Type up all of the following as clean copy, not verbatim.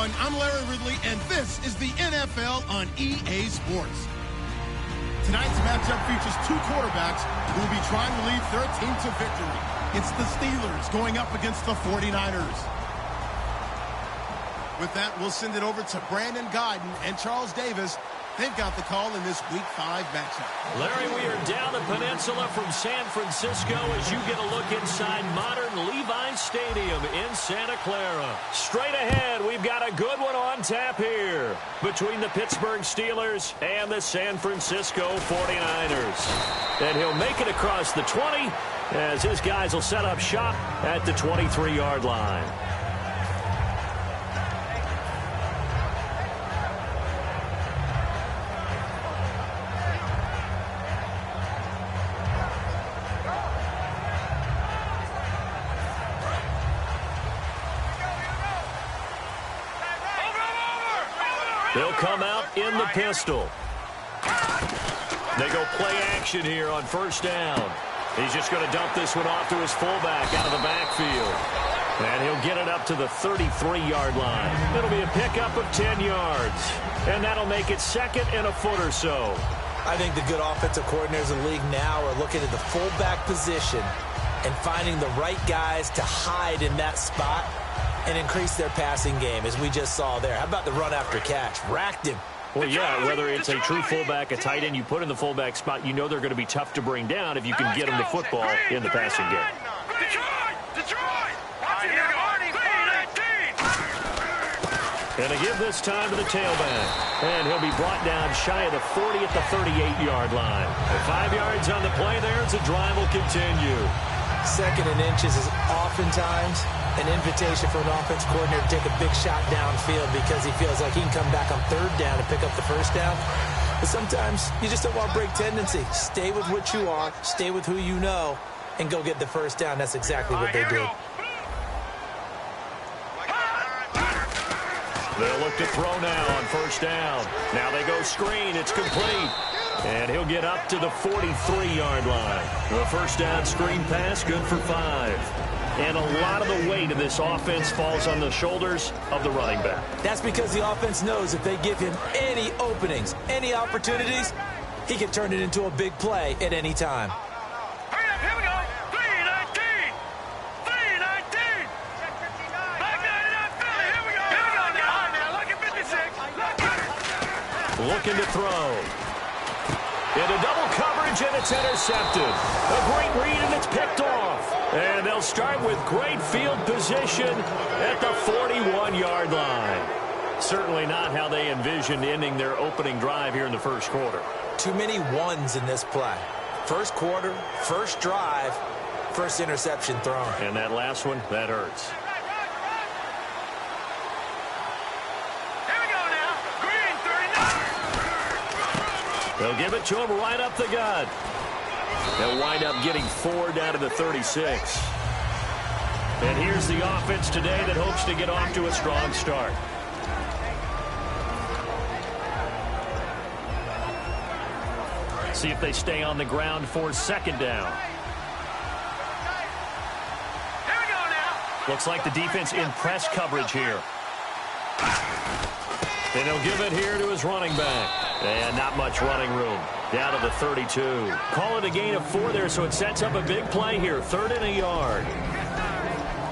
everyone. I'm Larry Ridley, and this is the NFL on EA Sports. Tonight's matchup features two quarterbacks who will be trying to lead their team to victory. It's the Steelers going up against the 49ers. With that, we'll send it over to Brandon Gaudin and Charles Davis. They've got the call in this Week 5 matchup. Larry, we are down the peninsula from San Francisco as you get a look inside modern Levi Stadium in Santa Clara. Straight ahead, we've got a good one on tap here between the Pittsburgh Steelers and the San Francisco 49ers. And he'll make it across the 20 as his guys will set up shop at the 23-yard line. They'll come out in the pistol. They go play action here on first down. He's just going to dump this one off to his fullback out of the backfield. And he'll get it up to the 33-yard line. It'll be a pickup of 10 yards. And that'll make it second and a foot or so. I think the good offensive coordinators in the league now are looking at the fullback position and finding the right guys to hide in that spot and increase their passing game, as we just saw there. How about the run after catch? Racked him. Well, yeah, whether it's a true fullback, a tight end you put in the fullback spot, you know they're going to be tough to bring down if you can get them the football in the passing game. And they give this time to the tailback. And he'll be brought down shy of the 40 at the 38-yard line. 5 yards on the play there as the drive will continue. Second and inches is oftentimes an invitation for an offense coordinator to take a big shot downfield because he feels like he can come back on third down and pick up the first down. But sometimes you just don't want to break tendency. Stay with what you are, stay with who you know, and go get the first down. That's exactly what they did. They'll look to throw now on first down. Now they go screen. It's complete. And he'll get up to the 43-yard line. The first down screen pass, good for 5. And a lot of the weight of this offense falls on the shoulders of the running back. That's because the offense knows if they give him any openings, any opportunities, he can turn it into a big play at any time. Hurry up, here we go. 3-19. 3-19. Back there, Philly. Here we go. Here we go now. Look at 56. Looking to throw. Into double coverage, and it's intercepted. A great read, and it's picked off. And they'll start with great field position at the 41-yard line. Certainly not how they envisioned ending their opening drive here in the first quarter. Too many ones in this play. First quarter, first drive, first interception thrown. And that last one, that hurts. They'll give it to him right up the gut. They'll wind up getting 4 down to the 36. And here's the offense today that hopes to get off to a strong start. See if they stay on the ground for second down. Here we go now. Looks like the defense in press coverage here. And he'll give it here to his running back. And not much running room. Down to the 32. Call it a gain of 4 there, so it sets up a big play here. 3rd and a yard.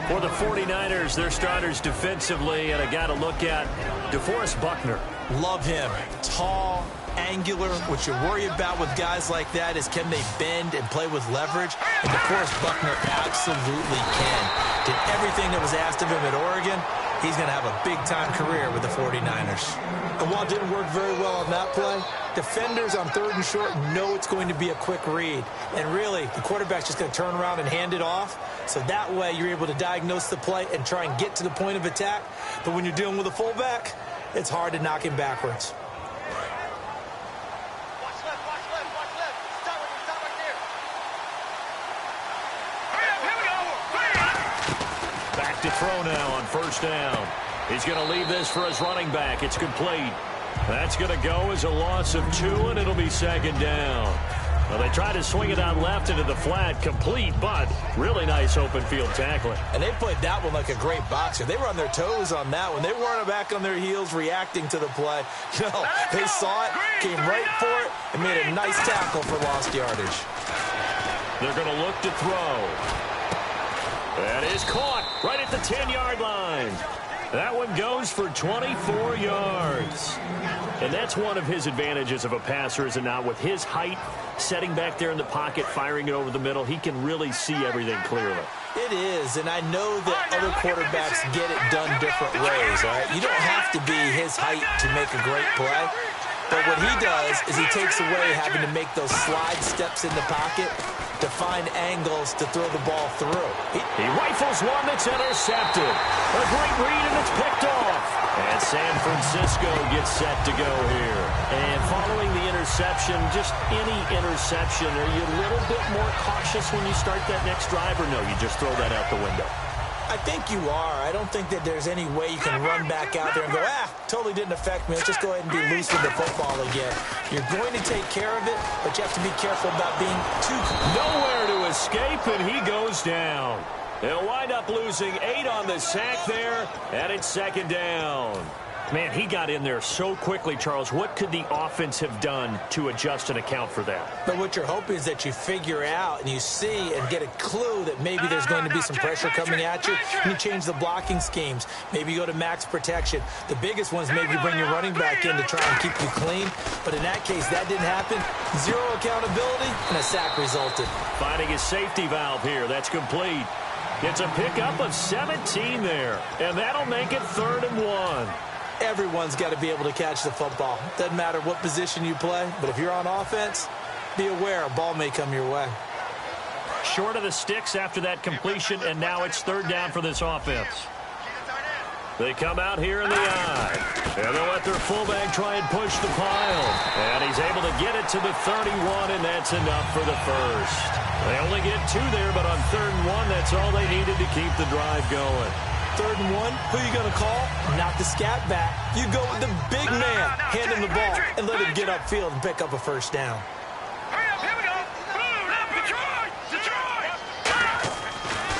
For the 49ers, their starters defensively, and a guy to look at, DeForest Buckner. Love him. Tall, angular. What you worry about with guys like that is can they bend and play with leverage? And DeForest Buckner absolutely can. Did everything that was asked of him at Oregon. He's going to have a big-time career with the 49ers. And while it didn't work very well on that play, defenders on 3rd and short know it's going to be a quick read. And really, the quarterback's just going to turn around and hand it off. So that way, you're able to diagnose the play and try and get to the point of attack. But when you're dealing with a fullback, it's hard to knock him backwards. Watch left. Stop right there. Hurry up, here we go. Back to throw now on first down. He's going to leave this for his running back. It's complete. That's going to go as a loss of 2, and it'll be second down. Well, they tried to swing it out left into the flat, complete, but really nice open field tackling. And they played that one like a great boxer. They were on their toes on that one. They weren't back on their heels reacting to the play. No, they saw it, came right for it, and made a nice tackle for lost yardage. They're going to look to throw. That is caught right at the 10-yard line. That one goes for 24 yards. And that's one of his advantages of a passer, is it not? With his height, setting back there in the pocket, firing it over the middle, he can really see everything clearly. It is, and I know that other quarterbacks get it done different ways, all right? You don't have to be his height to make a great play. But what he does is he takes away having to make those slide steps in the pocket to find angles to throw the ball through. He rifles one that's intercepted. A great read, and it's picked off. And San Francisco gets set to go here. And following the interception, just any interception, are you a little bit more cautious when you start that next drive, or no, you just throw that out the window? I think you are. I don't think that there's any way you can run back out there and go, totally didn't affect me. Let's just go ahead and be loose with the football again. You're going to take care of it, but you have to be careful about being too... Nowhere to escape, and he goes down. They'll wind up losing 8 on the sack there, and it's second down. Man, he got in there so quickly, Charles. What could the offense have done to adjust and account for that? But what you're hoping is that you figure out and you see and get a clue that maybe there's going to be some pressure coming at you, and you change the blocking schemes. Maybe you go to max protection. The biggest one is maybe you bring your running back in to try and keep you clean. But in that case, that didn't happen. Zero accountability, and a sack resulted. Finding his safety valve here. That's complete. It's a pickup of 17 there, and that'll make it 3rd and 1. Everyone's got to be able to catch the football. Doesn't matter what position you play, but if you're on offense, be aware a ball may come your way. Short of the sticks after that completion, and now it's 3rd down for this offense. They come out here in the eye, and they'll let their fullback try and push the pile. And he's able to get it to the 31, and that's enough for the first. They only get 2 there, but on 3rd and 1, that's all they needed to keep the drive going. 3rd and 1, who are you going to call? Not the scat back. You go with the big man, hand him the ball, and let him get upfield and pick up a first down. Hurry up, here we go. Blue, up, Detroit!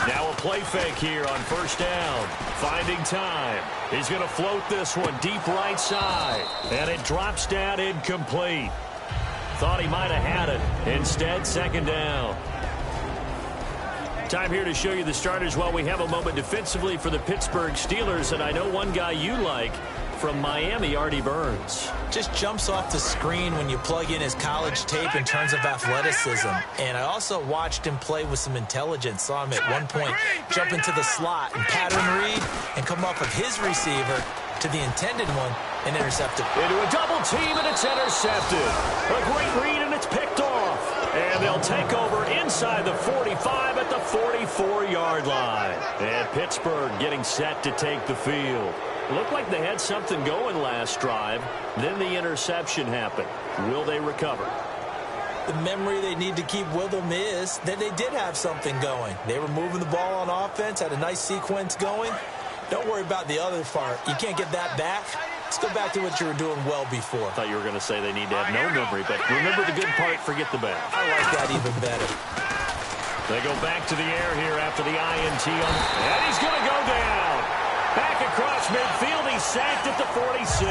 Now a play fake here on 1st down. Finding time. He's going to float this one deep right side. And it drops down incomplete. Thought he might have had it. Instead, 2nd down. Time here to show you the starters while we have a moment defensively for the Pittsburgh Steelers. And I know one guy you like from Miami, Artie Burns. Just jumps off the screen when you plug in his college tape in terms of athleticism. And I also watched him play with some intelligence. Saw him at one point jump into the slot and pattern read and come off of his receiver to the intended one and intercept it. Into a double team, and it's intercepted. A great read, and it's picked off. And they'll take over inside the 45 at the 44-yard line. And Pittsburgh getting set to take the field. Looked like they had something going last drive. Then the interception happened. Will they recover? The memory they need to keep with them is that they did have something going. They were moving the ball on offense, had a nice sequence going. Don't worry about the other part. You can't get that back. Let's go back to what you were doing well before. I thought you were going to say they need to have no memory, but remember the good part, forget the bad. I like that even better. They go back to the air here after the INT, and he's going to go down. Back across midfield, he's sacked at the 46.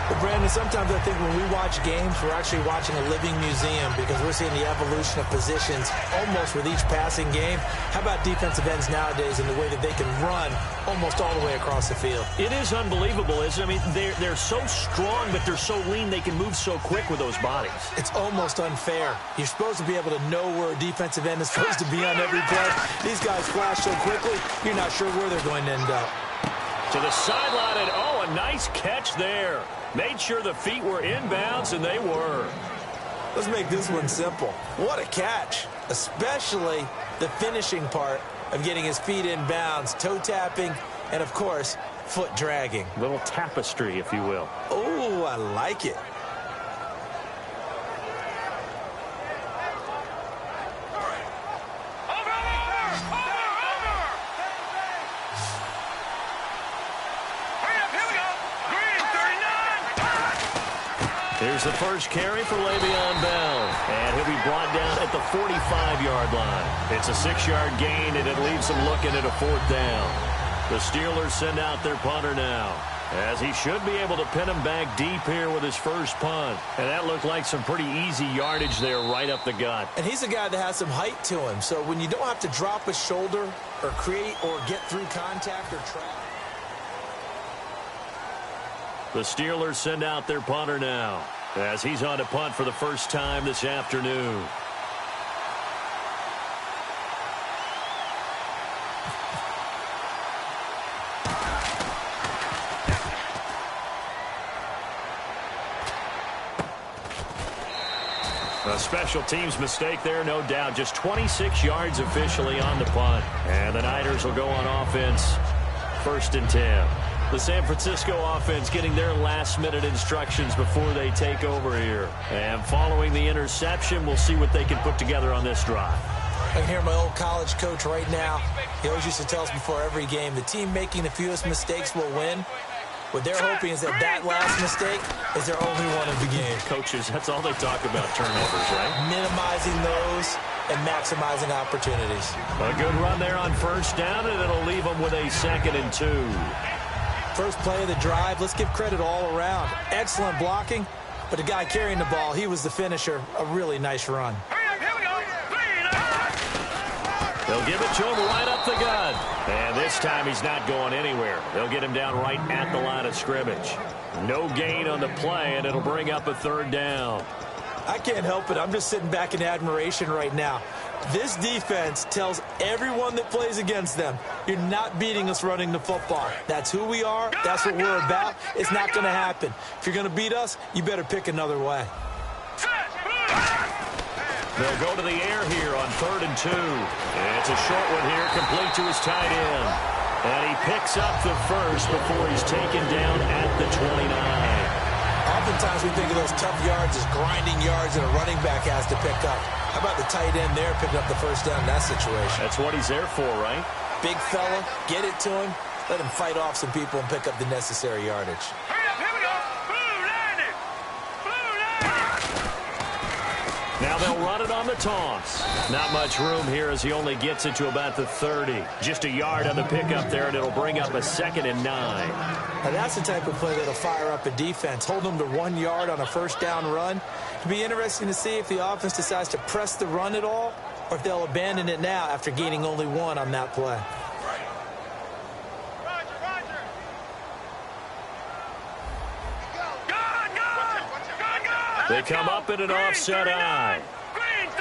But Brandon, sometimes I think when we watch games, we're actually watching a living museum because we're seeing the evolution of positions almost with each passing game. How about defensive ends nowadays and the way that they can run almost all the way across the field? It is unbelievable, isn't it? I mean, they're so strong, but they're so lean, they can move so quick with those bodies. It's almost unfair. You're supposed to be able to know where a defensive end is supposed to be on every play. These guys flash so quickly, you're not sure where they're going to end up. To the sideline, and a nice catch there. Made sure the feet were inbounds, and they were. Let's make this one simple. What a catch, especially the finishing part of getting his feet inbounds, toe tapping, and, of course, foot dragging. Little tapestry, if you will. Oh, I like it. Here's the first carry for Le'Veon Bell. And he'll be brought down at the 45-yard line. It's a 6-yard gain, and it leaves them looking at a 4th down. The Steelers send out their punter now, as he should be able to pin him back deep here with his first punt. And that looked like some pretty easy yardage there right up the gut. And he's a guy that has some height to him, so when you don't have to drop a shoulder or create or get through contact or trap. The Steelers send out their punter now, as he's on to punt for the first time this afternoon. A special teams mistake there, no doubt. Just 26 yards officially on the punt. And the Niners will go on offense, 1st and 10. The San Francisco offense getting their last-minute instructions before they take over here. And following the interception, we'll see what they can put together on this drive. I can hear my old college coach right now. He always used to tell us before every game, the team making the fewest mistakes will win. What they're hoping is that last mistake is their only one of the game. Coaches, that's all they talk about, turnovers, right? Minimizing those and maximizing opportunities. A good run there on 1st down, and it'll leave them with a 2nd and 2. First play of the drive, let's give credit all around. Excellent blocking, but the guy carrying the ball, he was the finisher. A really nice run. They'll give it to him right up the gut. And this time he's not going anywhere. They'll get him down right at the line of scrimmage. No gain on the play, and it'll bring up a 3rd down. I can't help it. I'm just sitting back in admiration right now. This defense tells everyone that plays against them, you're not beating us running the football. That's who we are. That's what we're about. It's not going to happen. If you're going to beat us, you better pick another way. They'll go to the air here on 3rd and 2. And it's a short one here, complete to his tight end. And he picks up the first before he's taken down at the 29. Oftentimes we think of those tough yards as grinding yards that a running back has to pick up. How about the tight end there picking up the first down in that situation? That's what he's there for, right? Big fella, get it to him, let him fight off some people and pick up the necessary yardage. Now they'll run it on the toss. Not much room here as he only gets it to about the 30. Just a yard on the pickup there, and it'll bring up a 2nd and 9. Now that's the type of play that'll fire up a defense. Hold them to 1 yard on a 1st down run. It'll be interesting to see if the offense decides to press the run at all, or if they'll abandon it now after gaining only 1 on that play. They come up in an offset eye. Green 39.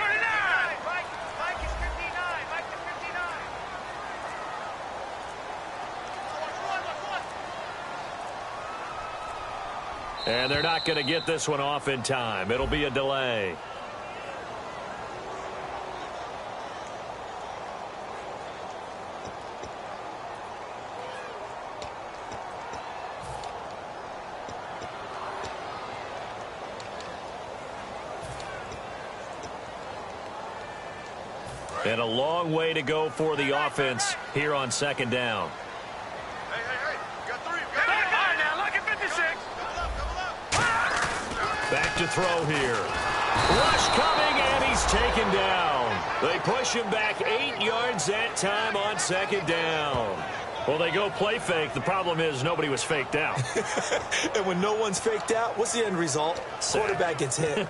Mike is 59. Mike is 59. And they're not going to get this one off in time. It'll be a delay. And a long way to go for the offense here on 2nd down. Hey, you got 3. Back on now, look at 56. Back to throw here. Rush coming, and he's taken down. They push him back 8 yards that time on 2nd down. Well, they go play fake. The problem is nobody was faked out. And when no one's faked out, what's the end result? Quarterback gets hit.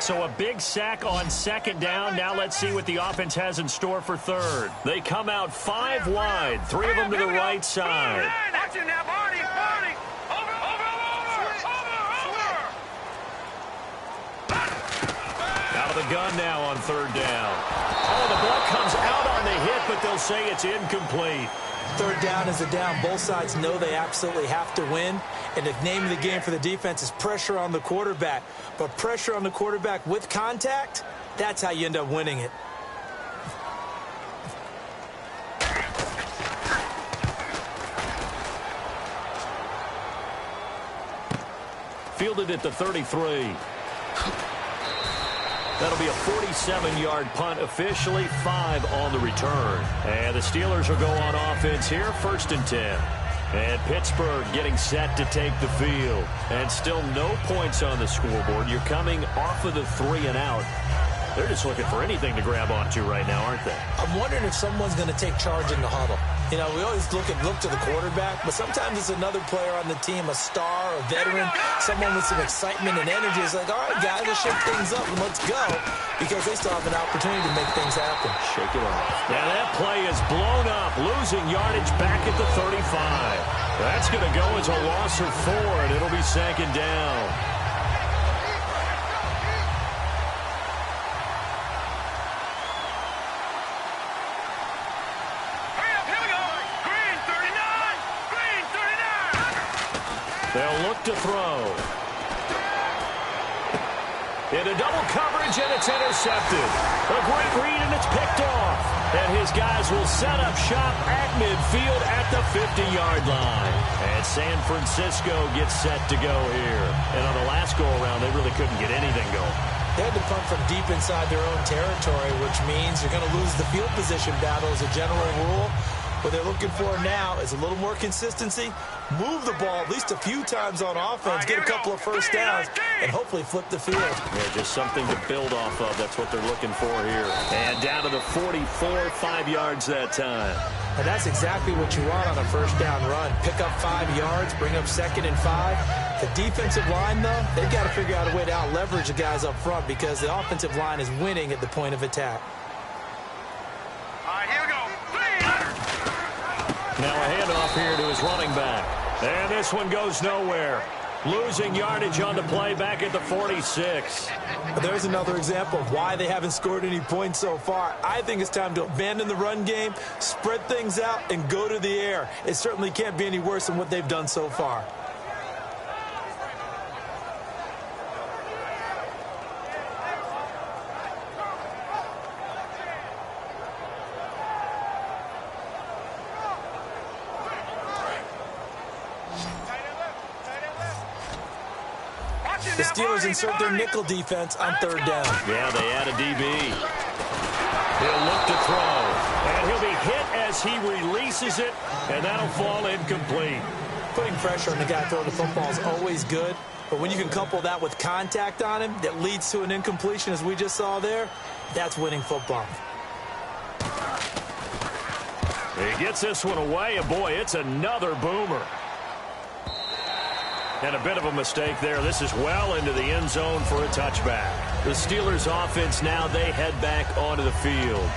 So a big sack on 2nd down. Now let's see what the offense has in store for 3rd. They come out 5 wide, 3 of them to the right side. Watch it now, Barney. Over. Out of the gun now on 3rd down. Oh, the block comes out on the hit, but they'll say it's incomplete. 3rd down is a down. Both sides know they absolutely have to win. And the name of the game for the defense is pressure on the quarterback. But pressure on the quarterback with contact, that's how you end up winning it. Fielded at the 33. That'll be a 47-yard punt, officially 5 on the return. And the Steelers will go on offense here, 1st and 10. And Pittsburgh getting set to take the field. And still no points on the scoreboard. You're coming off of the 3 and out. They're just looking for anything to grab onto right now, aren't they? I'm wondering if someone's going to take charge in the huddle. You know, we always look to the quarterback, but sometimes it's another player on the team, a star, a veteran, someone with some excitement and energy. It's like, all right, guys, let's shake things up and let's go, because they still have an opportunity to make things happen. Shake it off. Now that play is blown up, losing yardage back at the 35. That's going to go as a loss of 4, and it'll be 2nd down. They'll look to throw. Into double coverage, and it's intercepted. A great read, and it's picked off. And his guys will set up shop at midfield at the 50-yard line. And San Francisco gets set to go here. And on the last go-around, they really couldn't get anything going. They had to punt from deep inside their own territory, which means you're going to lose the field position battle as a general rule. What they're looking for now is a little more consistency, move the ball at least a few times on offense, get a couple of first downs, and hopefully flip the field. Yeah, just something to build off of. That's what they're looking for here. And down to the 44, 5 yards that time. And that's exactly what you want on a first down run. Pick up 5 yards, bring up 2nd and 5. The defensive line, though, they've got to figure out a way to out-leverage the guys up front because the offensive line is winning at the point of attack. Now a handoff here to his running back. And this one goes nowhere. Losing yardage on the play back at the 46. There's another example of why they haven't scored any points so far. I think it's time to abandon the run game, spread things out, and go to the air. It certainly can't be any worse than what they've done so far. The Steelers insert their nickel defense on 3rd down. Yeah, they add a DB. He'll look to throw. And he'll be hit as he releases it, and that'll fall incomplete. Putting pressure on the guy throwing the football is always good, but when you can couple that with contact on him that leads to an incompletion, as we just saw there, that's winning football. He gets this one away, and boy, it's another boomer. And a bit of a mistake there. This is well into the end zone for a touchback. The Steelers offense now, they head back onto the field.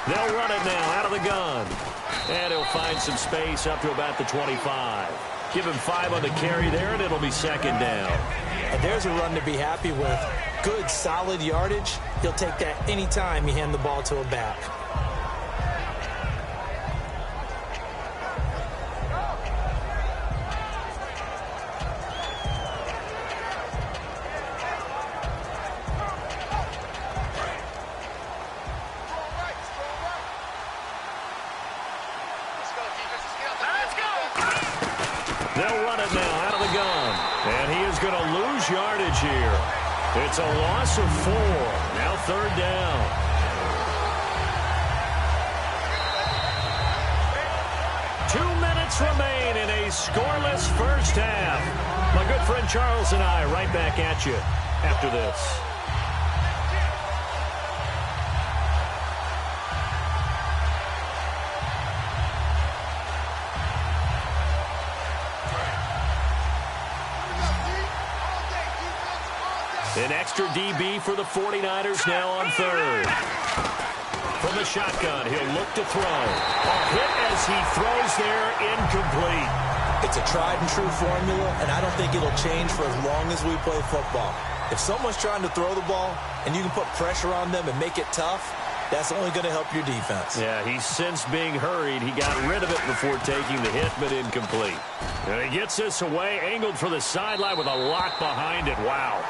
They'll run it now out of the gun. And he'll find some space up to about the 25. Give him 5 on the carry there, and it'll be 2nd down. And there's a run to be happy with. Good, solid yardage. He'll take that any time you hand the ball to a back. They'll run it now out of the gun. And he is going to lose yardage here. It's a loss of 4. Now 3rd down. Two minutes remain in a scoreless first half. My good friend Charles and I right back at you after this. An extra DB for the 49ers now on 3rd. From the shotgun, he'll look to throw. A hit as he throws there, incomplete. It's a tried and true formula, and I don't think it'll change for as long as we play football. If someone's trying to throw the ball and you can put pressure on them and make it tough, That's only going to help your defense. Yeah, he's since being hurried. He got rid of it before taking the hit, but incomplete. And he gets this away, angled for the sideline with a lot behind it. Wow.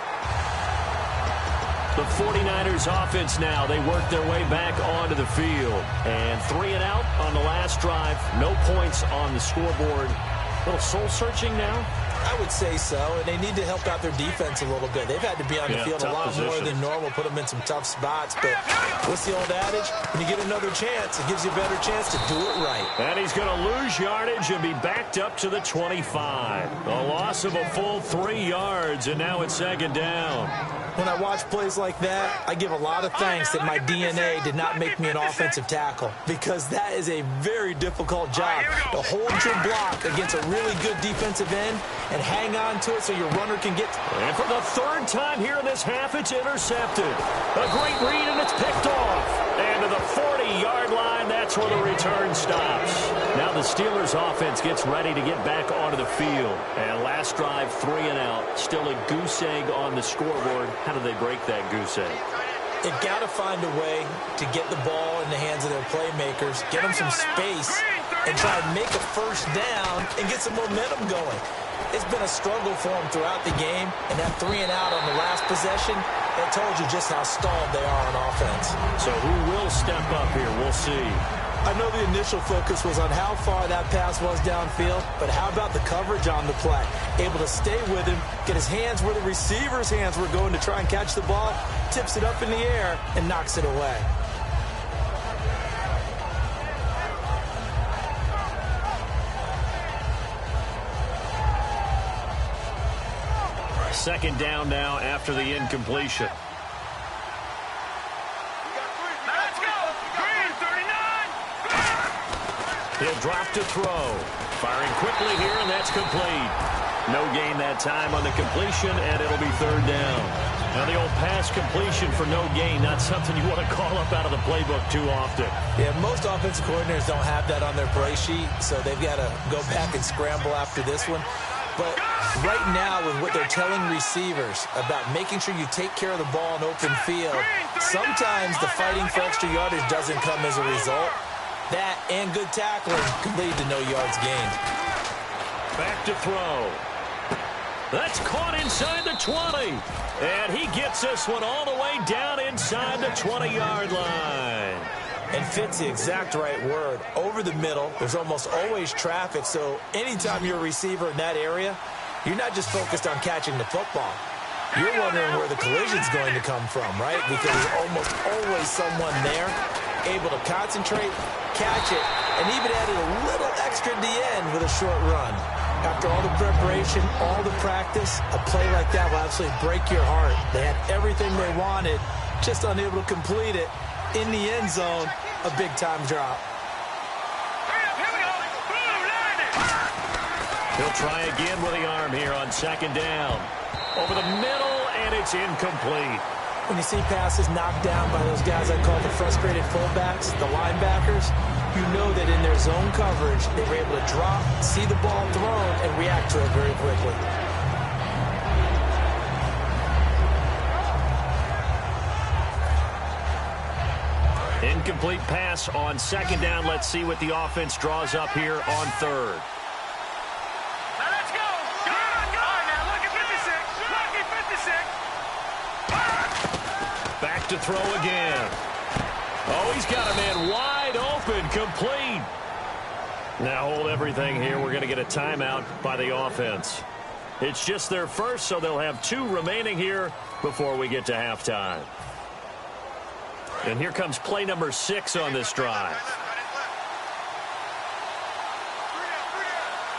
The 49ers offense now, they work their way back onto the field. And 3 and out on the last drive. No points on the scoreboard. A little soul-searching now? I would say so, and they need to help out their defense a little bit. They've had to be on the field a lot more than normal, put them in some tough spots. But what's the old adage? When you get another chance, it gives you a better chance to do it right. And he's going to lose yardage and be backed up to the 25. A loss of a full 3 yards, and now it's second down. When I watch plays like that, I give a lot of thanks that my DNA did not make me an offensive tackle, because that is a very difficult job to hold your block against a really good defensive end and hang on to it so your runner can get. And for the 3rd time here in this half, it's intercepted. A great read, and it's picked off. And to the 40-yard line, that's where the return stops. Now the Steelers offense gets ready to get back onto the field. And last drive, 3 and out. Still a goose egg on the scoreboard. How do they break that goose egg? They've got to find a way to get the ball in the hands of their playmakers, get them some space, and try and make a first down and get some momentum going. It's been a struggle for them throughout the game, and that 3 and out on the last possession, that told you just how stalled they are on offense. So who will step up here? We'll see. I know the initial focus was on how far that pass was downfield, but how about the coverage on the play? Able to stay with him, get his hands where the receiver's hands were going to try and catch the ball, tips it up in the air, and knocks it away. Second down now after the incompletion. Let's go. Green, 39. He'll drop to throw. Firing quickly here, and that's complete. No gain that time on the completion, and it'll be 3rd down. Now the old pass completion for no gain, not something you want to call up out of the playbook too often. Yeah, most offensive coordinators don't have that on their play sheet, so they've got to go back and scramble after this one. But right now, with what they're telling receivers about making sure you take care of the ball in open field, sometimes the fighting for extra yardage doesn't come as a result. That and good tackling can lead to no yards gained. Back to throw. That's caught inside the 20. And he gets this one all the way down inside the 20-yard line. And fits the exact right word. Over the middle, there's almost always traffic, so anytime you're a receiver in that area, you're not just focused on catching the football. You're wondering where the collision's going to come from, right? Because there's almost always someone there able to concentrate, catch it, and even added a little extra at the end with a short run. After all the preparation, all the practice, a play like that will absolutely break your heart. They had everything they wanted, just unable to complete it. In the end zone, a big-time drop. Here we go. Boom, landed. He'll try again with the arm here on 2nd down. Over the middle, and it's incomplete. When you see passes knocked down by those guys I call the frustrated fullbacks, the linebackers, you know that in their zone coverage, they were able to drop, see the ball thrown, and react to it very quickly. Incomplete pass on 2nd down. Let's see what the offense draws up here on 3rd. Now let's go. Go. All right, now look at 56. Look at 56. Back to throw again. Oh, he's got a man wide open, complete. Now hold everything here. We're going to get a timeout by the offense. It's just their first, so they'll have 2 remaining here before we get to halftime. And here comes play number 6 on this drive.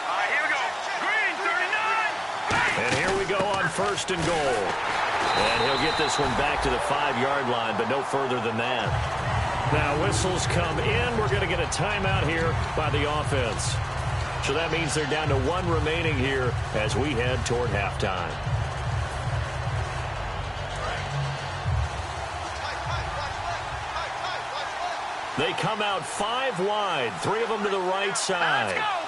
All right, here we go. Green, 39. And here we go on 1st and goal. And he'll get this one back to the 5-yard line, but no further than that. Now whistles come in. We're going to get a timeout here by the offense. So that means they're down to 1 remaining here as we head toward halftime. They come out 5 wide, 3 of them to the right side. Let's go.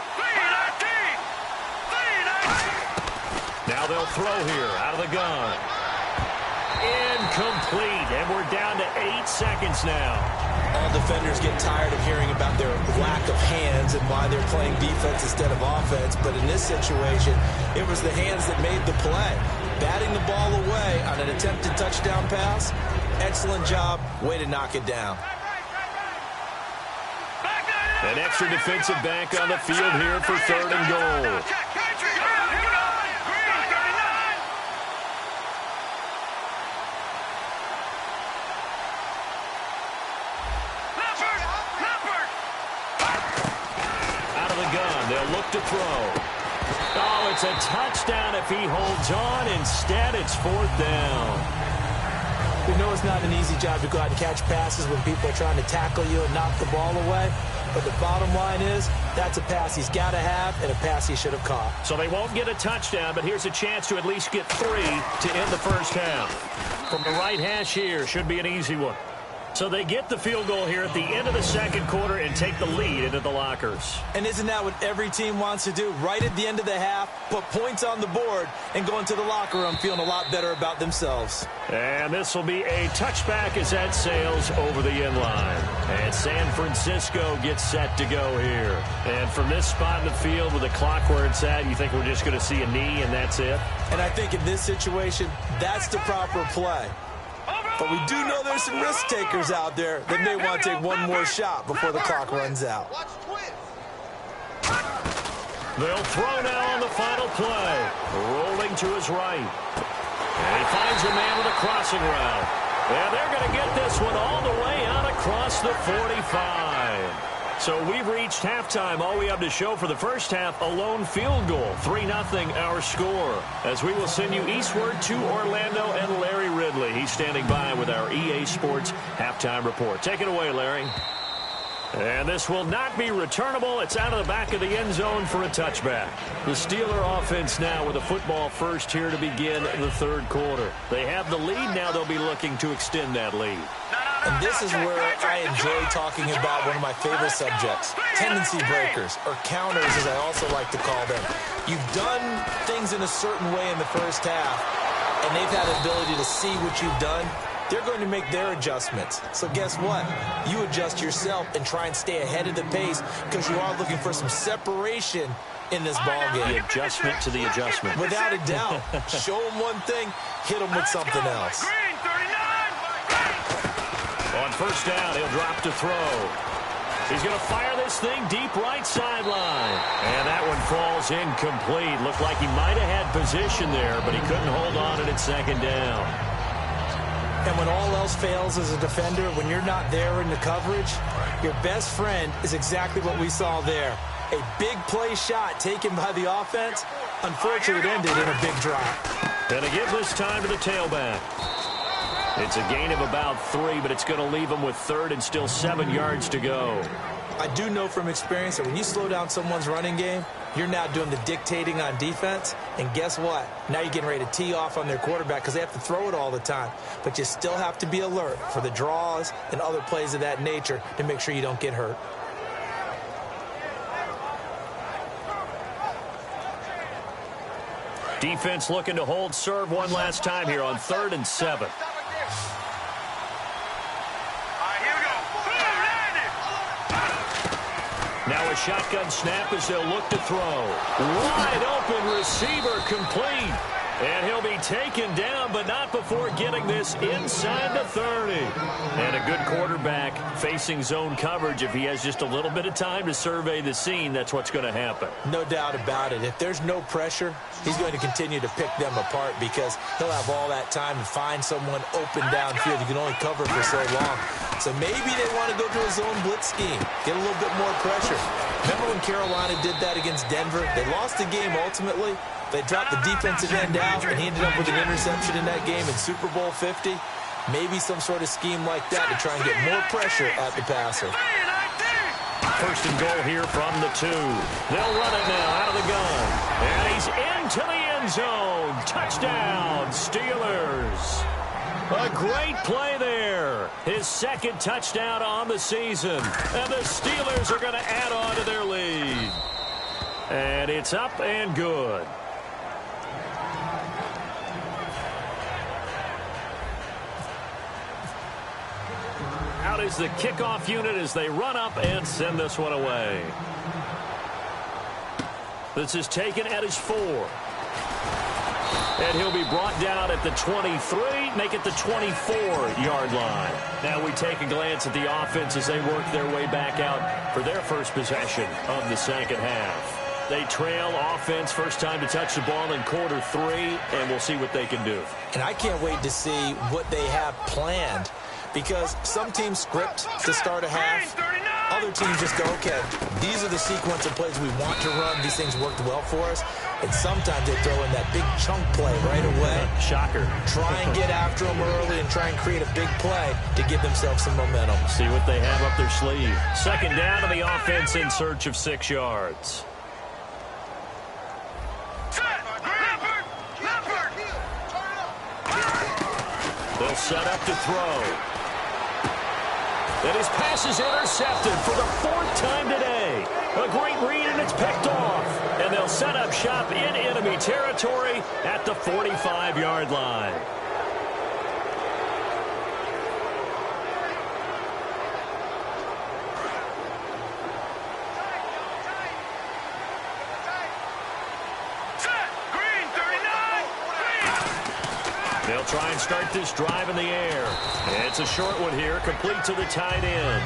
3-19. 3-19. Now they'll throw here out of the gun. incomplete, and we're down to 8 seconds now. All defenders get tired of hearing about their lack of hands and why they're playing defense instead of offense. But in this situation, it was the hands that made the play. Batting the ball away on an attempted touchdown pass, excellent job. Way to knock it down. An extra defensive back on the field here for 3rd and goal. Out of the gun, they'll look to throw. Oh, it's a touchdown if he holds on. Instead, it's 4th down. We know it's not an easy job to go out and catch passes when people are trying to tackle you and knock the ball away. But the bottom line is, that's a pass he's got to have and a pass he should have caught. So they won't get a touchdown, but here's a chance to at least get 3 to end the first half. From the right hash here, should be an easy one. So they get the field goal here at the end of the second quarter and take the lead into the lockers. And isn't that what every team wants to do? Right at the end of the half, put points on the board and go into the locker room feeling a lot better about themselves. And this will be a touchback as that sails over the end line. And San Francisco gets set to go here. And from this spot in the field with the clock where it's at, you think we're just going to see a knee and that's it? And I think in this situation, that's the proper play. But we do know there's some risk takers out there that may want to take one more shot before the clock runs out. They'll throw now on the final play. Rolling to his right. And he finds a man with a crossing route. And they're going to get this one all the way out across the 45. So we've reached halftime. All we have to show for the first half, a lone field goal. 3-0 our score. As we will send you eastward to Orlando and Larry Ridley. He's standing by with our EA Sports halftime report. Take it away, Larry. And this will not be returnable. It's out of the back of the end zone for a touchback. The Steeler offense now with a football first here to begin the third quarter. They have the lead. Now they'll be looking to extend that lead. And this is where I enjoy talking about one of my favorite subjects, tendency breakers, or counters as I also like to call them. You've done things in a certain way in the first half, and they've had the ability to see what you've done. They're going to make their adjustments. So guess what? You adjust yourself and try and stay ahead of the pace because you are looking for some separation in this ball game. The adjustment to the adjustment. Without a doubt. Show them one thing, hit them with something else. On first down, he'll drop to throw. He's going to fire this thing deep right sideline. And that one falls incomplete. Looked like he might have had position there, but he couldn't hold on at second down. And when all else fails as a defender, when you're not there in the coverage, your best friend is exactly what we saw there. A big play shot taken by the offense. Unfortunately, it ended in a big drop. And to give this time to the tailback. It's a gain of about 3, but it's going to leave him with 3rd and still 7 yards to go. I do know from experience that when you slow down someone's running game, you're now doing the dictating on defense. And guess what? Now you're getting ready to tee off on their quarterback because they have to throw it all the time. But you still have to be alert for the draws and other plays of that nature to make sure you don't get hurt. Defense looking to hold serve one last time here on 3rd and 7. Now a shotgun snap as they'll look to throw. Wide open receiver complete. And he'll be taken down, but not before getting this inside the 30. And a good quarterback facing zone coverage. If he has just a little bit of time to survey the scene, that's what's going to happen. No doubt about it. If there's no pressure, he's going to continue to pick them apart because he'll have all that time to find someone open downfield. You can only cover for so long. So maybe they want to go to a zone blitz scheme, get a little bit more pressure. Remember when Carolina did that against Denver? They lost the game ultimately. They dropped the defensive end out, and he ended up with an interception in that game in Super Bowl 50. Maybe some sort of scheme like that to try and get more pressure at the passer. First and goal here from the 2. They'll run it now out of the gun. And he's into the end zone. Touchdown, Steelers. A great play there. His second touchdown on the season. And the Steelers are going to add on to their lead. And it's up and good. out is the kickoff unit as they run up and send this one away. This is taken at his 4. And he'll be brought down at the 23, make it the 24-yard line. Now we take a glance at the offense as they work their way back out for their first possession of the second half. They trail offense, first time to touch the ball in quarter 3, and we'll see what they can do. And I can't wait to see what they have planned, because some teams script to start a half. Other teams just go, okay, these are the sequence of plays we want to run. These things worked well for us. And sometimes they throw in that big chunk play right away. Shocker. Try and get after them early and try and create a big play to give themselves some momentum. See what they have up their sleeve. Second down to the offense in search of 6 yards. They'll set up to throw. And his pass is intercepted for the 4th time today. A great read, and it's picked off. And they'll set up shop in enemy territory at the 45-yard line. They'll try and start this drive in the air. It's a short one here, complete to the tight end.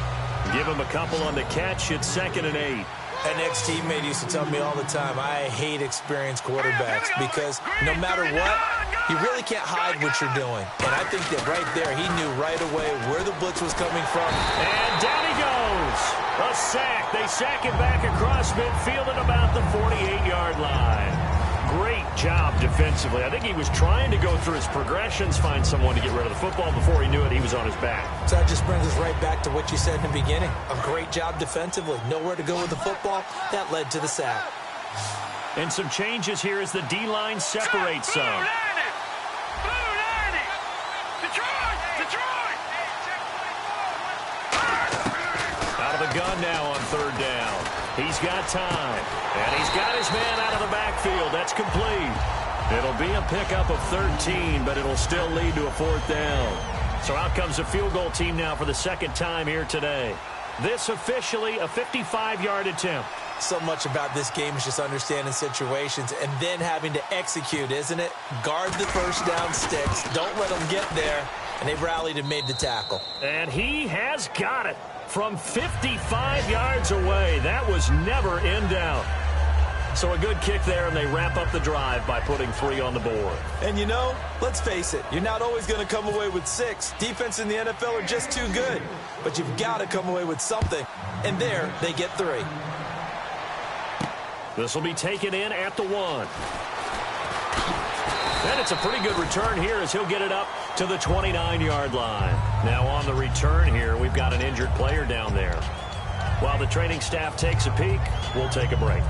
Give him a couple on the catch. It's 2nd and 8. An ex-teammate used to tell me all the time, I hate experienced quarterbacks because no matter what, you really can't hide what you're doing. And I think that right there, he knew right away where the blitz was coming from. And down he goes. A sack. They sack him back across midfield at about the 48-yard line. Great job defensively. I think he was trying to go through his progressions, find someone to get rid of the football. Before he knew it, he was on his back. So that just brings us right back to what you said in the beginning. A great job defensively. Nowhere to go with the football. That led to the sack. And some changes here as the D-line separates some. Out of the gun now on 3rd down. He's got time. And he's got his man out of the backfield. That's complete. It'll be a pickup of 13, but it'll still lead to a 4th down. So out comes a field goal team now for the 2nd time here today. This officially a 55-yard attempt. So much about this game is just understanding situations and then having to execute, isn't it? Guard the first down sticks. Don't let them get there. And they rallied and made the tackle. And he has got it from 55 yards away. That was never in doubt. So a good kick there, and they wrap up the drive by putting 3 on the board. And you know, let's face it, you're not always going to come away with 6. Defense in the NFL are just too good. But you've got to come away with something. And there, they get 3. This will be taken in at the 1. And it's a pretty good return here as he'll get it up to the 29-yard line. Now on the return here, we've got an injured player down there. While the training staff takes a peek, we'll take a break.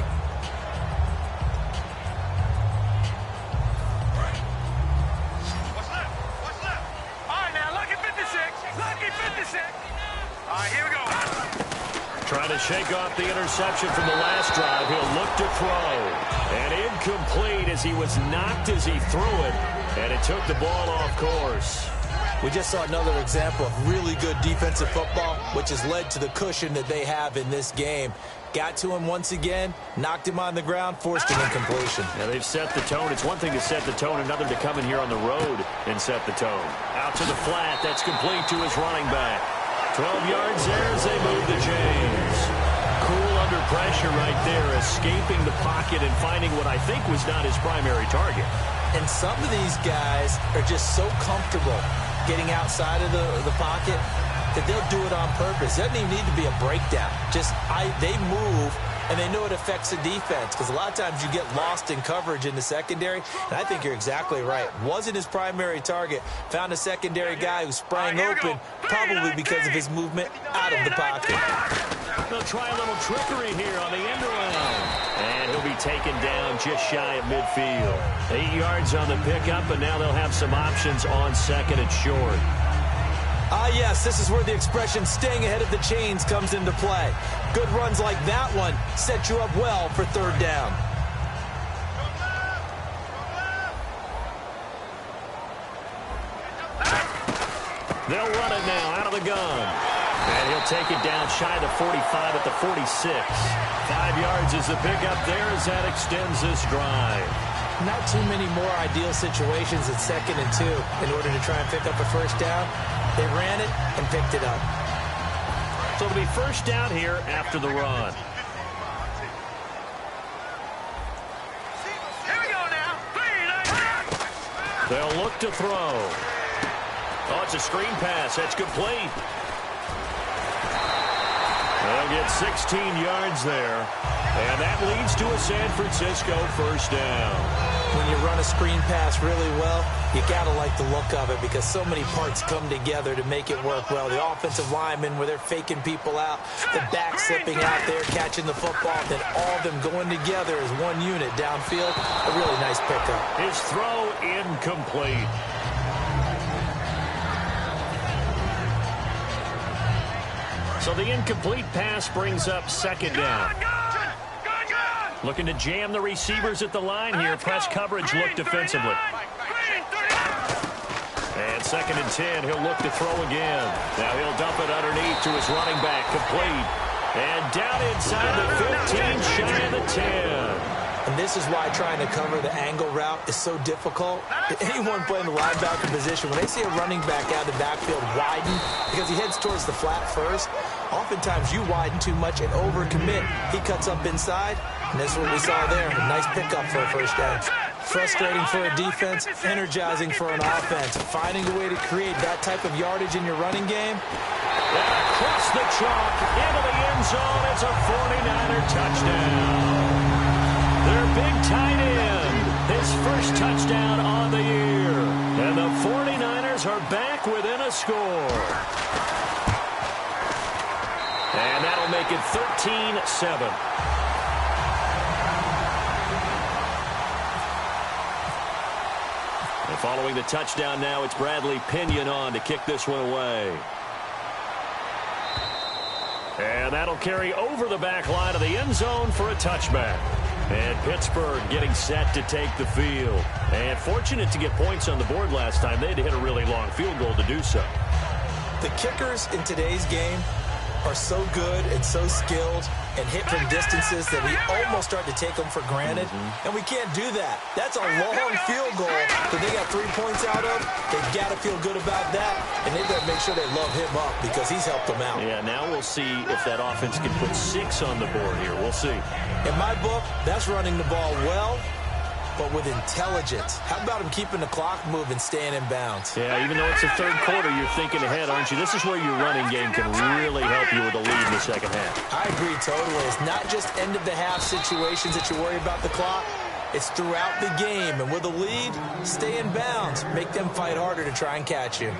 Trying to shake off the interception from the last drive. He'll look to throw. And incomplete as he was knocked as he threw it. And it took the ball off course. We just saw another example of really good defensive football, which has led to the cushion that they have in this game. Got to him once again, knocked him on the ground, forced an incompletion. Yeah, they've set the tone. It's one thing to set the tone, another to come in here on the road and set the tone. Out to the flat. That's complete to his running back. 12 yards there as they move the chains. Cool under pressure right there, escaping the pocket and finding what I think was not his primary target. And some of these guys are just so comfortable getting outside of the pocket that they'll do it on purpose. It doesn't even need to be a breakdown. They move, and they know it affects the defense because a lot of times you get lost in coverage in the secondary, and I think you're exactly right. Wasn't his primary target. Found a secondary guy who sprang open, probably because of his movement out of the pocket. They'll try a little trickery here on the end around. And he'll be taken down just shy of midfield. 8 yards on the pickup, and now they'll have some options on 2nd and short. Yes, this is where the expression staying ahead of the chains comes into play. Good runs like that one set you up well for 3rd down. They'll run it now out of the gun. And he'll take it down shy of the 45 at the 46. 5 yards is the pickup there as that extends this drive. Not too many more ideal situations at 2nd and 2 in order to try and pick up a first down. They ran it and picked it up. So it'll be first down here after the run. Here we go now. 3, 19. They'll look to throw. Oh, it's a screen pass. That's complete. They'll get 16 yards there. And that leads to a San Francisco first down. When you run a screen pass really well, you got to like the look of it because so many parts come together to make it work well. The offensive linemen where they're faking people out, the back slipping out there, catching the football, then all of them going together as one unit downfield. A really nice pickup. His throw incomplete. So the incomplete pass brings up second down. Looking to jam the receivers at the line here. Press coverage look defensively. And 2nd and 10, he'll look to throw again. Now he'll dump it underneath to his running back, complete. And down inside the 15, shy of the 10. And this is why trying to cover the angle route is so difficult. Anyone playing the linebacker position, when they see a running back out of the backfield widen, because he heads towards the flat first, oftentimes you widen too much and overcommit. He cuts up inside, and this is what we saw there. A nice pickup for a first down. Frustrating for a defense, energizing for an offense. Finding a way to create that type of yardage in your running game. And across the chalk, into the end zone, it's a 49er touchdown. Their big tight end, his first touchdown on the year. And the 49ers are back within a score. And that'll make it 13-7. And following the touchdown now, it's Bradley Pinion on to kick this one away. And that'll carry over the back line of the end zone for a touchback. And Pittsburgh getting set to take the field. And fortunate to get points on the board last time. They had to hit a really long field goal to do so. The kickers in today's game are so good and so skilled and hit from distances that we almost start to take them for granted. And we can't do that. That's a long field goal that they got 3 points out of. They've got to feel good about that. And they've got to make sure they love him up because he's helped them out. Yeah, now we'll see if that offense can put 6 on the board here. We'll see. In my book, that's running the ball well, but with intelligence. How about him keeping the clock moving, staying in bounds? Yeah, even though it's the third quarter, you're thinking ahead, aren't you? This is where your running game can really help you with a lead in the second half. I agree totally. It's not just end-of-the-half situations that you worry about the clock. It's throughout the game. And with a lead, stay in bounds. Make them fight harder to try and catch you.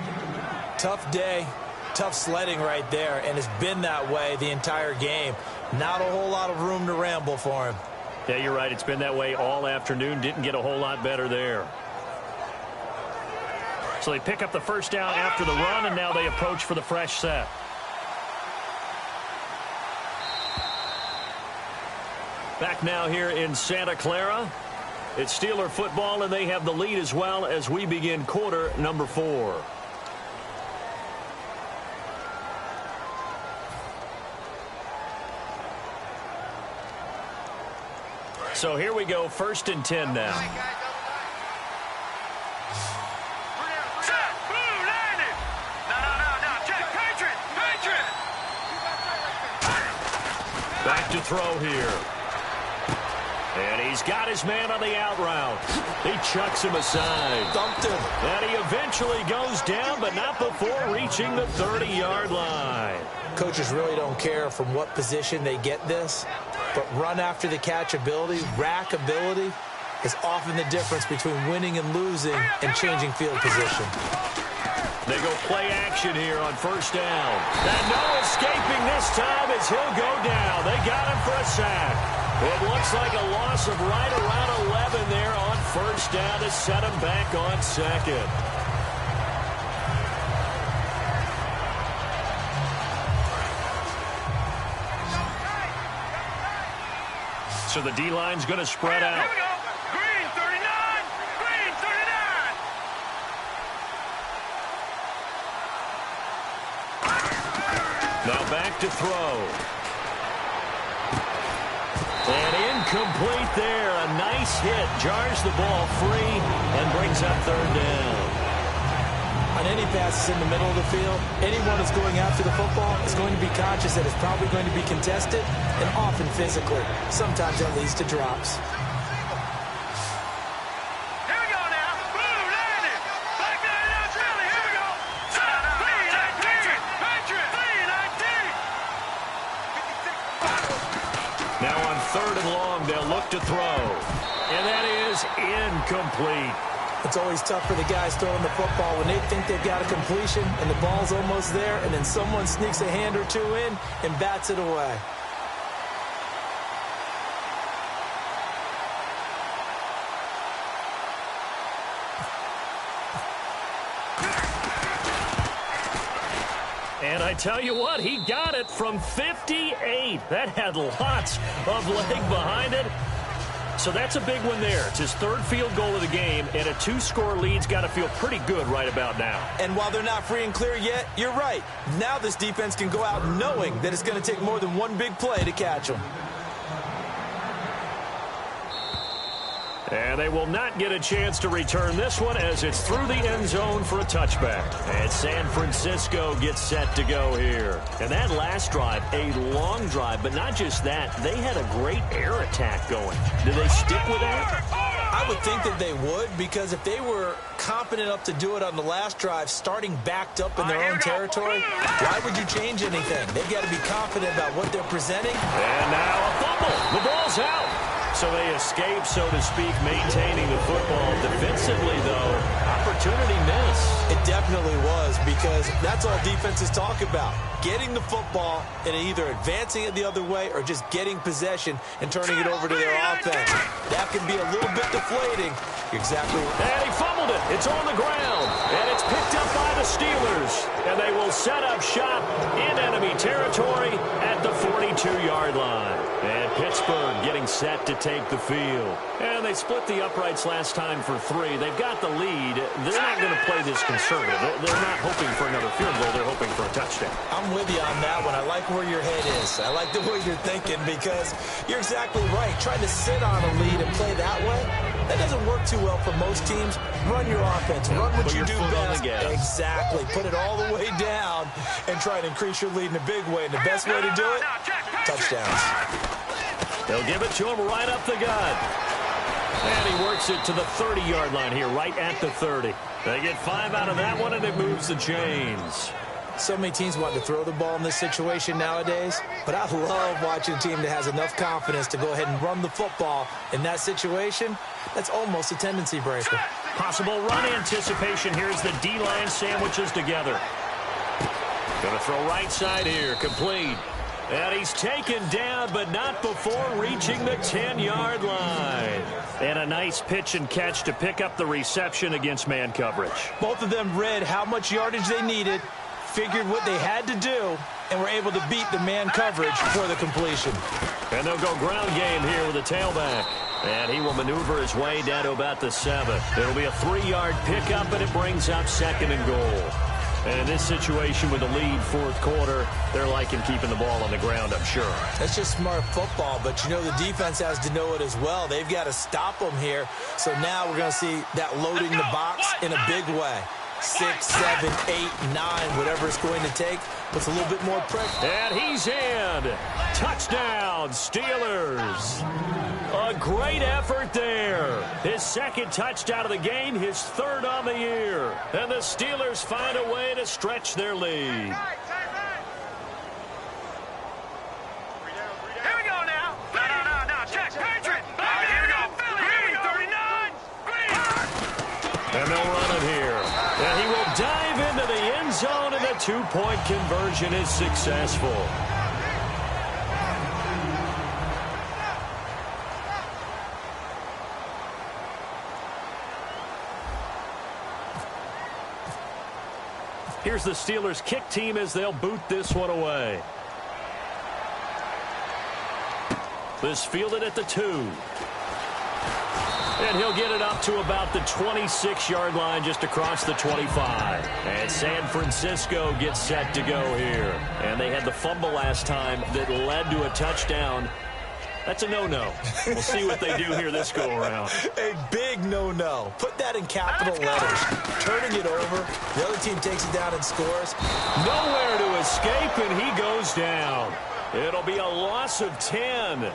Tough day. Tough sledding right there, and it's been that way the entire game. Not a whole lot of room to ramble for him. Yeah, you're right. It's been that way all afternoon. Didn't get a whole lot better there. So they pick up the first down after the run, and now they approach for the fresh set. Back now here in Santa Clara. It's Steeler football, and they have the lead as well as we begin quarter number 4. So here we go, 1st and 10 now. Back to throw here. And he's got his man on the out route. He chucks him aside. Dumped him. And he eventually goes down, but not before reaching the 30-yard line. Coaches really don't care from what position they get this, but run after the catch ability, rack ability, is often the difference between winning and losing and changing field position. They go play action here on first down. And no escaping this time as he'll go down. They got him for a sack. It looks like a loss of right around 11 there on first down to set him back on second. So the D-line's going to spread out. Here we go. Green 39. Green 39. Now back to throw. And incomplete there. A nice hit. Jars the ball free and brings up third down. On any passes in the middle of the field, anyone who's going after the football is going to be conscious that it's probably going to be contested and often physically. Sometimes that leads to drops. Now on third and long, they'll look to throw. And that is incomplete. It's always tough for the guys throwing the football when they think they've got a completion and the ball's almost there, and then someone sneaks a hand or two in and bats it away. And I tell you what, he got it from 58. That had lots of leg behind it. So that's a big one there. It's his third field goal of the game, and a 2-score lead's got to feel pretty good right about now. And while they're not free and clear yet, you're right. Now this defense can go out knowing that it's going to take more than one big play to catch them. And they will not get a chance to return this one as it's through the end zone for a touchback. And San Francisco gets set to go here. And that last drive, a long drive, but not just that. They had a great air attack going. Do they stick with that? I would think that they would, because if they were competent enough to do it on the last drive, starting backed up in their own territory, why would you change anything? They've got to be confident about what they're presenting. And now a fumble. The ball's out. So they escape, so to speak, maintaining the football. Defensively, though, opportunity miss. It definitely was, because that's all defenses talk about. Getting the football and either advancing it the other way or just getting possession and turning it over to their offense. That can be a little bit deflating. You're exactly right. And he fumbled it. It's on the ground. And it's picked up by the Steelers. And they will set up shop in enemy territory at the 42-yard line. And Pittsburgh getting set to take the field. And they split the uprights last time for 3. They've got the lead. They're not going to play this conservative. They're not hoping for another field goal. They're hoping for a touchdown. I'm with you on that one. I like where your head is. I like the way you're thinking, because you're exactly right. Trying to sit on a lead and play that way, that doesn't work too well for most teams. Run your offense. Run what you do best. Exactly. Put it all the way down and try and increase your lead in a big way. And the best way to do it, touchdowns. They'll give it to him right up the gut. And he works it to the 30-yard line here, right at the 30. They get 5 out of that one, and it moves the chains. So many teams want to throw the ball in this situation nowadays, but I love watching a team that has enough confidence to go ahead and run the football. In that situation, that's almost a tendency breaker. Possible run anticipation. Here's the D-line sandwiches together. Going to throw right side here, complete. And he's taken down, but not before reaching the 10-yard line. And a nice pitch and catch to pick up the reception against man coverage. Both of them read how much yardage they needed, figured what they had to do, and were able to beat the man coverage for the completion. And they'll go ground game here with a tailback. And he will maneuver his way down to about the 7. It'll be a 3-yard pickup, and it brings up 2nd and goal. And in this situation with the lead, 4th quarter, they're liking keeping the ball on the ground, I'm sure. That's just smart football, but you know the defense has to know it as well. They've got to stop them here. So now we're going to see that loading the box in a big way. 6, 7, 8, 9, whatever it's going to take, puts a little bit more pressure. And he's in. Touchdown, Steelers. A great effort there. His 2nd touchdown of the game, his 3rd on the year. And the Steelers find a way to stretch their lead. Here we go now. No. Check. Patriot. Here we go. Philly. Here we go. 39. Green. And they'll run it here. And he will dive into the end zone, and the 2-point conversion is successful. Here's the Steelers kick team as they'll boot this one away. This fielded at the 2. And he'll get it up to about the 26-yard line just across the 25. And San Francisco gets set to go here. And they had the fumble last time that led to a touchdown. That's a no-no. We'll see what they do here this go-around. A big no-no. Put that in capital letters. Turning it over. The other team takes it down and scores. Nowhere to escape, and he goes down. It'll be a loss of 10.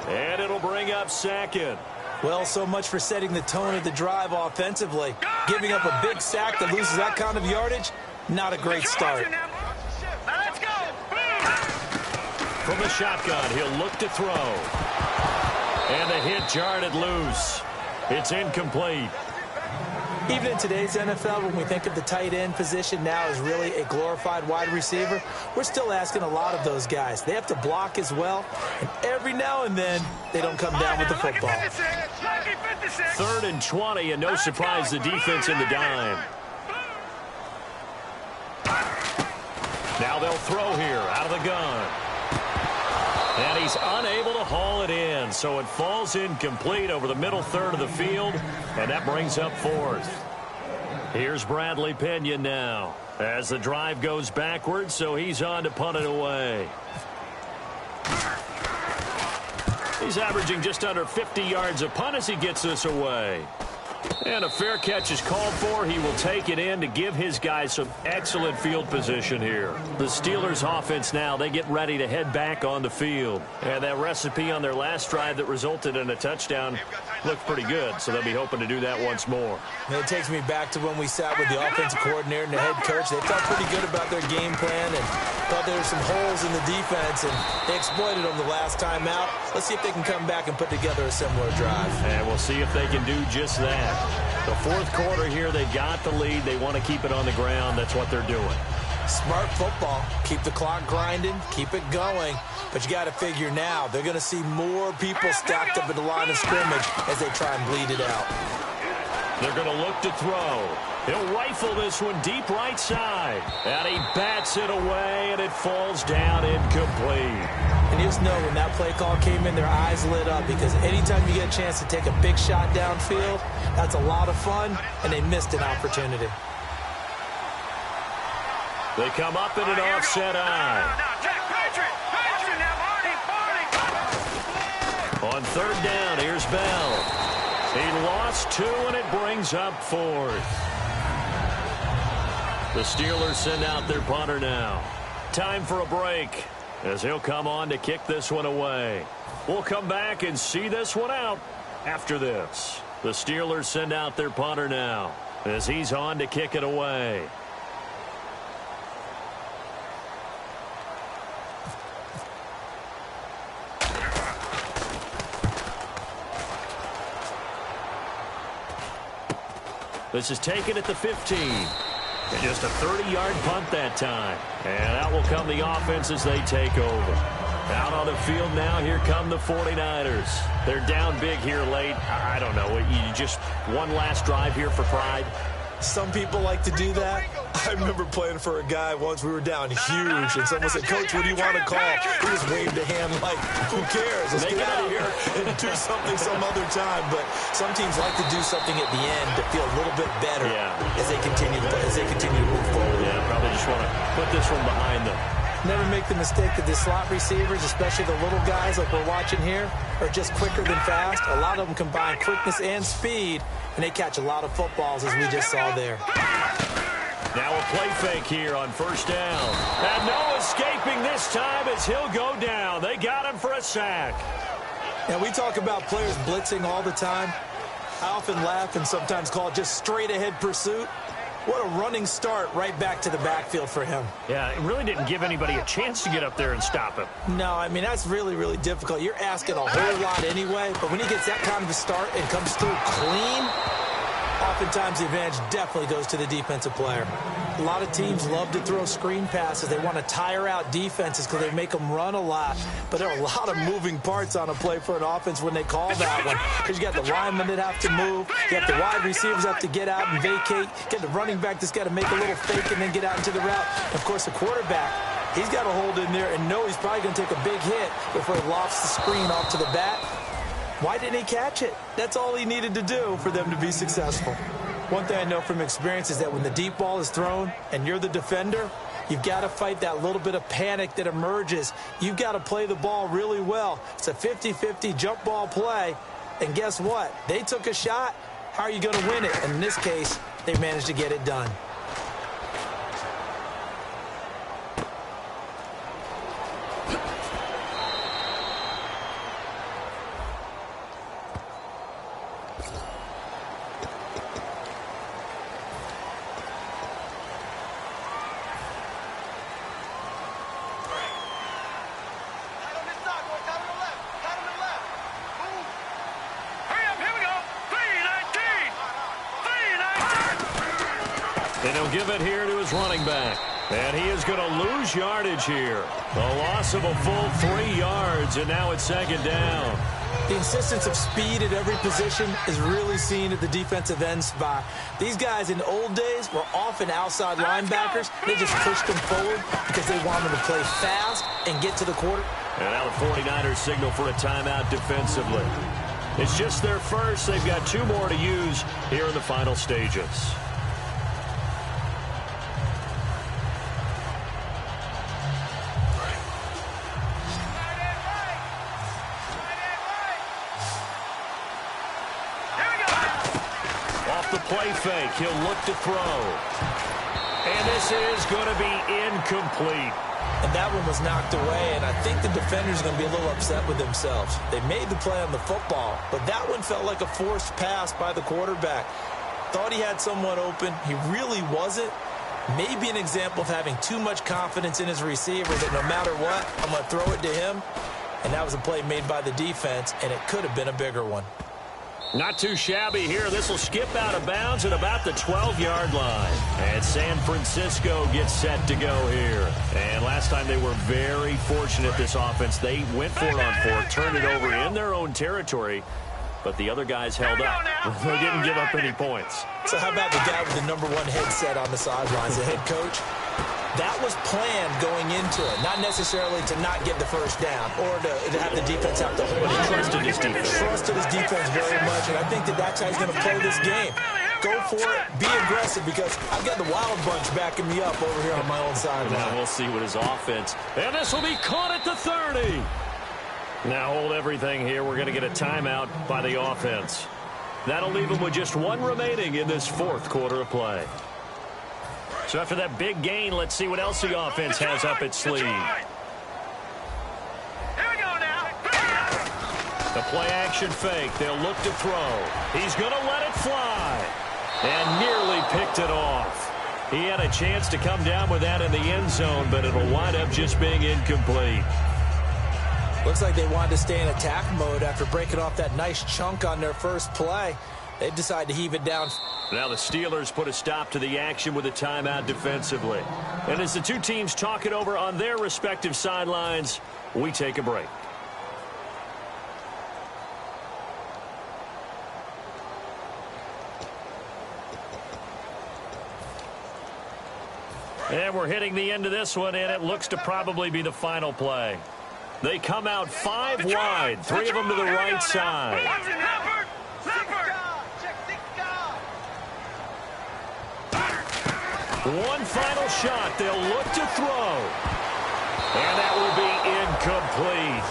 And it'll bring up second. Well, so much for setting the tone of the drive offensively. Giving up a big sack that loses that kind of yardage, not a great start. Let's go. From the shotgun, he'll look to throw. And the hit jarred it loose. It's incomplete. Even in today's NFL, when we think of the tight end position now as really a glorified wide receiver, we're still asking a lot of those guys. They have to block as well, and every now and then, they don't come down with the football. 3rd and 20, and no surprise, the defense in the dime. Now they'll throw here out of the gun. And he's unable to haul it in, so it falls incomplete over the middle third of the field, and that brings up 4th. Here's Bradley Pinion now as the drive goes backwards, so he's on to punt it away. He's averaging just under 50 yards a punt as he gets this away. And a fair catch is called for. He will take it in to give his guys some excellent field position here. The Steelers offense now, they get ready to head back on the field. And that recipe on their last drive that resulted in a touchdown looked pretty good, so they'll be hoping to do that once more. And it takes me back to when we sat with the offensive coordinator and the head coach. They felt pretty good about their game plan and thought there were some holes in the defense, and they exploited them the last time out. Let's see if they can come back and put together a similar drive. And we'll see if they can do just that. The 4th quarter here, they got the lead. They want to keep it on the ground. That's what they're doing. Smart football. Keep the clock grinding. Keep it going. But you got to figure now, they're going to see more people stacked up at the line of scrimmage as they try and bleed it out. They're going to look to throw. He'll rifle this one deep right side. And he bats it away, and it falls down incomplete. And you just know when that play call came in, their eyes lit up, because anytime you get a chance to take a big shot downfield, that's a lot of fun, and they missed an opportunity. They come up in an offset eye. On 3rd down, here's Bell. He lost 2, and it brings up 4th. The Steelers send out their punter now. Time for a break, as he'll come on to kick this one away. We'll come back and see this one out after this. The Steelers send out their punter now, as he's on to kick it away. This is taken at the 15. And just a 30-yard punt that time. And out will come the offense as they take over. Out on the field now, here come the 49ers. They're down big here late. I don't know. You just one last drive here for pride. Some people like to do that. I remember playing for a guy once. We were down huge, and someone said, "Coach, what do you want to call?" He just waved a hand like, "Who cares? Let's get out of here and do something some other time." But some teams like to do something at the end to feel a little bit better as they continue to move forward. Yeah, probably just want to put this one behind them. Never make the mistake that the slot receivers, especially the little guys like we're watching here, are just quicker than fast. A lot of them combine quickness and speed, and they catch a lot of footballs, as we just saw there. Now a play fake here on 1st down. And no escaping this time as he'll go down. They got him for a sack. Now, we talk about players blitzing all the time. I often laugh and sometimes call it just straight-ahead pursuit. What a running start right back to the backfield for him. Yeah, it really didn't give anybody a chance to get up there and stop him. No, I mean, that's really, really difficult. You're asking a whole lot anyway, but when he gets that kind of a start and comes through clean, oftentimes the advantage definitely goes to the defensive player. A lot of teams love to throw screen passes. They want to tire out defenses because they make them run a lot. But there are a lot of moving parts on a play for an offense when they call that one. Because you got the linemen that have to move. You got the wide receivers have to get out and vacate. You got the running back that's got to make a little fake and then get out into the route. And of course, the quarterback, he's got to hold in there and know he's probably going to take a big hit before he lofts the screen off to the bat. Why didn't he catch it? That's all he needed to do for them to be successful. One thing I know from experience is that when the deep ball is thrown and you're the defender, you've got to fight that little bit of panic that emerges. You've got to play the ball really well. It's a 50-50 jump ball play. And guess what? They took a shot. How are you going to win it? And in this case, they managed to get it done. And he'll give it here to his running back. And he is going to lose yardage here. A loss of a full 3 yards, and now it's second down. The insistence of speed at every position is really seen at the defensive end spot. These guys in the old days were often outside linebackers. They just pushed them forward because they wanted to play fast and get to the quarter. And now the 49ers signal for a timeout defensively. It's just their first. They've got 2 more to use here in the final stages. Play fake. He'll look to throw. And this is going to be incomplete. And that one was knocked away, and I think the defenders are going to be a little upset with themselves. They made the play on the football, but that one felt like a forced pass by the quarterback. Thought he had someone open. He really wasn't. Maybe an example of having too much confidence in his receiver that no matter what, I'm going to throw it to him. And that was a play made by the defense, and it could have been a bigger one. Not too shabby here. This will skip out of bounds at about the 12-yard line. And San Francisco gets set to go here. And last time they were very fortunate, this offense. They went for it on 4, turned it over in their own territory. But the other guys held up. They didn't give up any points. So how about the guy with the #1 headset on the sidelines, the head coach? That was planned going into it, not necessarily to not get the first down or to have the defense have to hold it. He trusted his defense. Trusted his defense very much, and I think that's how he's going to play this game. Go for it, be aggressive, because I've got the Wild Bunch backing me up over here on my own sideline. Now we'll see what his offense. And this will be caught at the 30. Now hold everything here. We're going to get a timeout by the offense. That'll leave them with just 1 remaining in this 4th quarter of play. So after that big gain, let's see what else the offense has up its sleeve. Here we go now. The play-action fake. They'll look to throw. He's going to let it fly. And nearly picked it off. He had a chance to come down with that in the end zone, but it'll wind up just being incomplete. Looks like they wanted to stay in attack mode after breaking off that nice chunk on their first play. They decided to heave it down. Now the Steelers put a stop to the action with a timeout defensively. And as the 2 teams talk it over on their respective sidelines, we take a break. And we're hitting the end of this one, and it looks to probably be the final play. They come out 5 wide, 3 of them to the right side. One final shot. They'll look to throw. And that will be incomplete.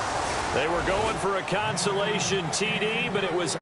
They were going for a consolation TD, but it was